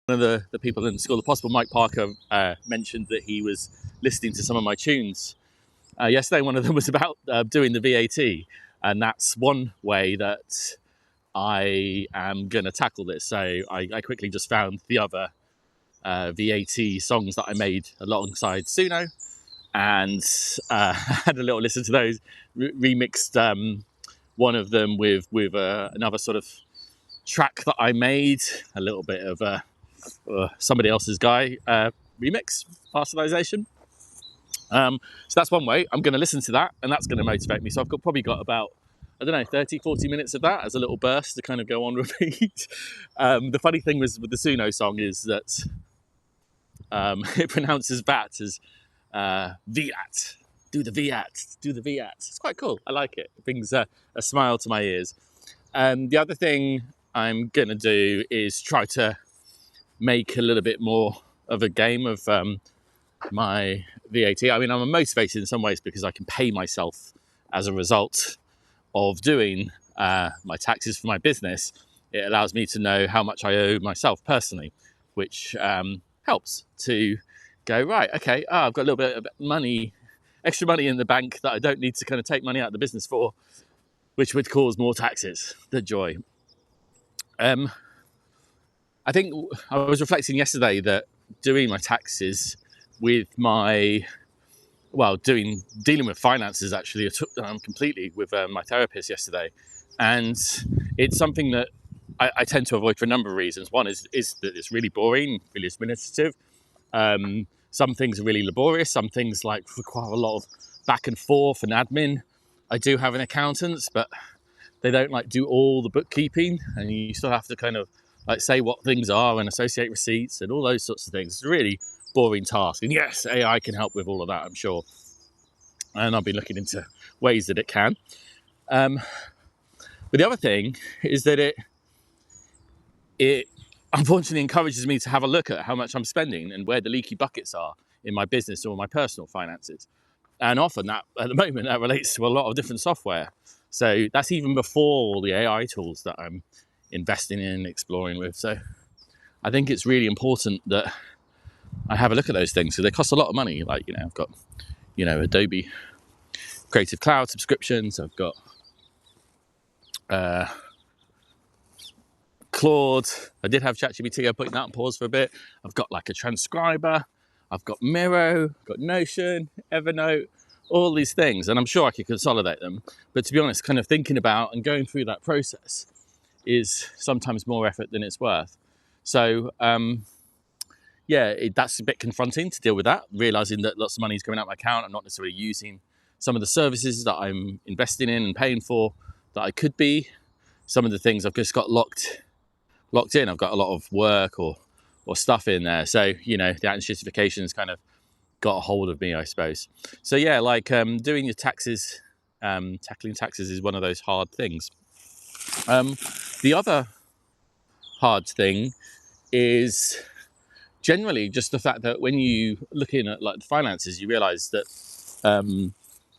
One of the people in the School of Possible, Mike Parker, mentioned that he was listening to some of my tunes yesterday. One of them was about doing the VAT, and that's one way that I am going to tackle this. So I quickly just found the other VAT songs that I made alongside Suno, and had a little listen to those. Remixed one of them with another sort of track that I made, a little bit of somebody else's guy remix, bastardization. So that's one way. I'm going to listen to that, and that's going to motivate me. So I've probably got about, 30, 40 minutes of that as a little burst to kind of go on repeat. The funny thing with the Suno song is that it pronounces VAT as Viat. Do the Viat, do the Viat. It's quite cool. I like it. It brings a smile to my ears. The other thing I'm going to do is try to make a little bit more of a game of my VAT. I mean, I'm motivated in some ways because I can pay myself as a result of doing my taxes for my business. It allows me to know how much I owe myself personally, which helps to go, right, okay, I've got a little bit of money, extra money in the bank that I don't need to kind of take money out of the business for, which would cause more taxes. The joy. I think I was reflecting yesterday that doing my taxes with dealing with finances actually, I took completely with my therapist yesterday. And it's something that I tend to avoid for a number of reasons. One is that it's really boring, really administrative. Some things are really laborious. Some things require a lot of back and forth and admin. I do have an accountant, but they don't do all the bookkeeping, and you still have to kind of say what things are and associate receipts and all those sorts of things. It's a really boring task. And yes, AI can help with all of that, I'm sure. And I'll be looking into ways that it can. But the other thing is that it unfortunately encourages me to have a look at how much I'm spending and where the leaky buckets are in my business or my personal finances. And often that, at the moment, that relates to a lot of different software. So that's even before all the AI tools that I'm investing in, exploring with. So I think it's really important that I have a look at those things. So they cost a lot of money. I've got, Adobe Creative Cloud subscriptions. I've got Claude. I did have ChatGPT. I'm putting that on pause for a bit. I've got a transcriber. I've got Miro. I've got Notion, Evernote, all these things. And I'm sure I could consolidate them. But to be honest, kind of thinking about and going through that process is sometimes more effort than it's worth. So, that's a bit confronting to deal with that, realizing that lots of money is going out my account. I'm not necessarily using some of the services that I'm investing in and paying for that I could be. Some of the things I've just got locked in. I've got a lot of work or stuff in there. So, the anticipation has kind of got a hold of me, I suppose. So, doing your taxes, tackling taxes is one of those hard things. The other hard thing is generally just the fact that when you looking at the finances, you realize that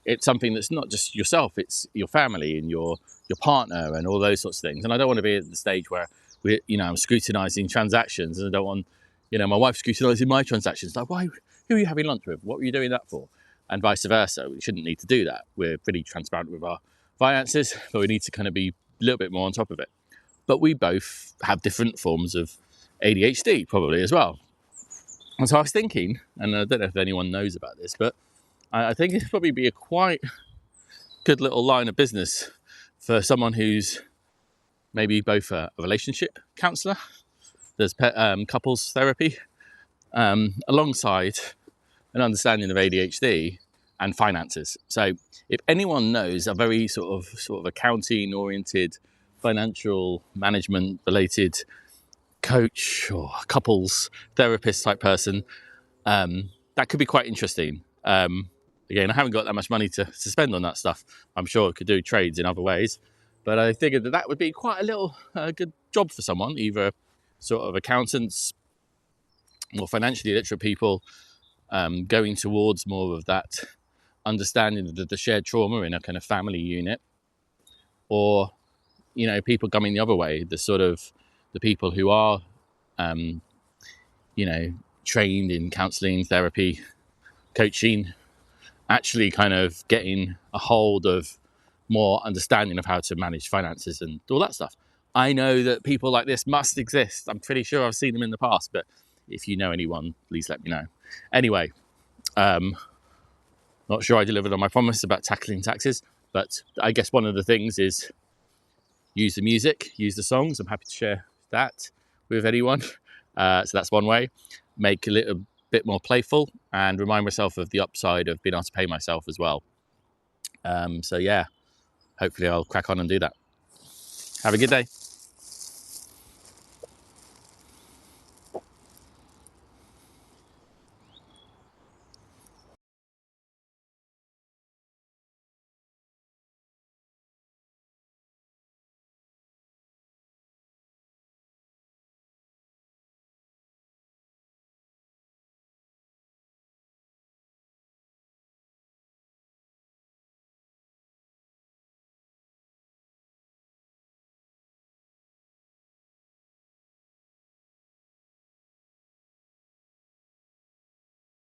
it's something that's not just yourself, it's your family and your partner and all those sorts of things. And I don't want to be at the stage where I'm scrutinizing transactions, and I don't want, my wife scrutinizing my transactions. Why? Who are you having lunch with? What were you doing that for? And vice versa. We shouldn't need to do that. We're pretty transparent with our finances, but we need to kind of be a little bit more on top of it. But we both have different forms of ADHD probably as well. And so I was thinking, and I don't know if anyone knows about this, but I think it'd probably be a quite good little line of business for someone who's maybe both a relationship counsellor, there's couples therapy, alongside an understanding of ADHD and finances. So if anyone knows a very sort of accounting oriented, financial management related coach or couples therapist type person, that could be quite interesting. Again, I haven't got that much money to spend on that stuff. I'm sure I could do trades in other ways, but I figured that would be quite a little good job for someone, either sort of accountants or financially literate people, going towards more of that understanding of the shared trauma in a kind of family unit, or people coming the other way, the people who are trained in counselling, therapy, coaching, actually kind of getting a hold of more understanding of how to manage finances and all that stuff. I know that people like this must exist. I'm pretty sure I've seen them in the past, but if you know anyone, please let me know. Anyway, not sure I delivered on my promise about tackling taxes, but I guess one of the things is use the music, use the songs. I'm happy to share that with anyone. So that's one way. Make a little bit more playful and remind myself of the upside of being able to pay myself as well. So yeah, hopefully I'll crack on and do that. Have a good day.